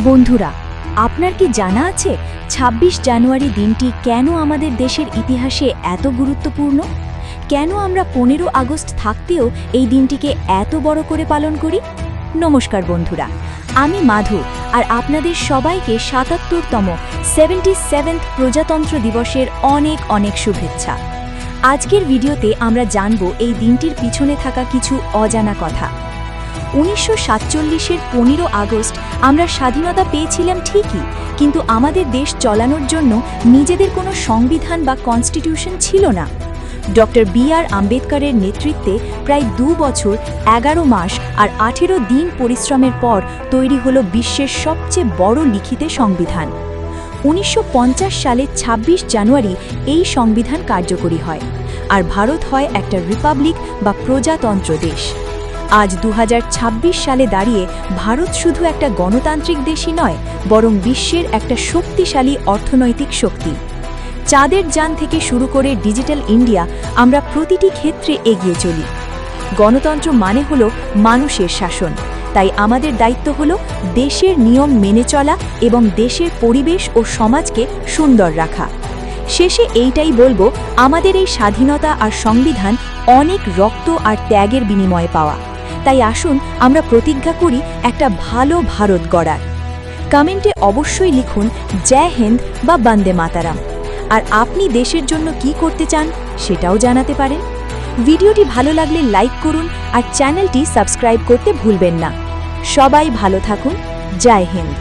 বন্ধুরা, আপনার কি জানা আছে ২৬ জানুয়ারি দিনটি কেন আমাদের দেশের ইতিহাসে এত গুরুত্বপূর্ণ? কেন আমরা ১৫ আগস্ট থাকতেও এই দিনটিকে এত বড় করে পালন করি? নমস্কার বন্ধুরা, আমি মাধু আর আপনাদের সবাইকে ৭৭তম 77th প্রজাতন্ত্র দিবসের অনেক অনেক শুভেচ্ছা। আজকের ভিডিওতে আমরা জানব এই দিনটির পিছনে থাকা কিছু অজানা কথা। ১৯৪৭-এর ১৫ আগস্ট আমরা স্বাধীনতা পেয়েছিলাম ঠিকই, কিন্তু আমাদের দেশ চালানোর জন্য নিজেদের কোনো সংবিধান বা কনস্টিটিউশন ছিল না। Doctor B.R.. আম্বেদকরের নেতৃত্বে প্রায় ২ বছর ১১ মাস আর ১৮ দিন পরিশ্রমের পর তৈরি হলো বিশ্বের সবচেয়ে বড় লিখিত সংবিধান। ১৯৫০ সালে ২৬ জানুয়ারি এই সংবিধান কার্যকরী হয়, আর ভারত হয় একটা রিপাবলিক বা প্রজাতন্ত্র দেশ। আজ ২০২৬ সালে দাঁড়িয়ে ভারত শুধু একটা গণতান্ত্রিক দেশই নয়, বরং বিশ্বের একটা শক্তিশালী অর্থনৈতিক শক্তি। চাঁদের যান থেকে শুরু করে ডিজিটাল ইন্ডিয়া, আমরা প্রতিটি ক্ষেত্রে এগিয়ে চলি। গণতন্ত্র মানে হলো মানুষের শাসন, তাই আমাদের দায়িত্ব হলো দেশের নিয়ম মেনে চলা এবং দেশের পরিবেশ ও সমাজকে সুন্দর রাখা। শেষে এইটাই বলবো, আমাদের এই স্বাধীনতা আর সংবিধান অনেক রক্ত আর ত্যাগের বিনিময়ে পাওয়া। তাই আসুন আমরা প্রতিজ্ঞা করি একটা ভালো ভারত গড়ার। কমেন্টে অবশ্যই লিখুন জয় হিন্দ বা বন্দে মাতারাম। আর আপনি দেশের জন্য কি করতে চান সেটাও জানাতে পারেন। ভিডিওটি ভালো লাগলে লাইক করুন আর চ্যানেলটি সাবস্ক্রাইব করতে ভুলবেন না। সবাই ভালো থাকুন। জয় হিন্দ।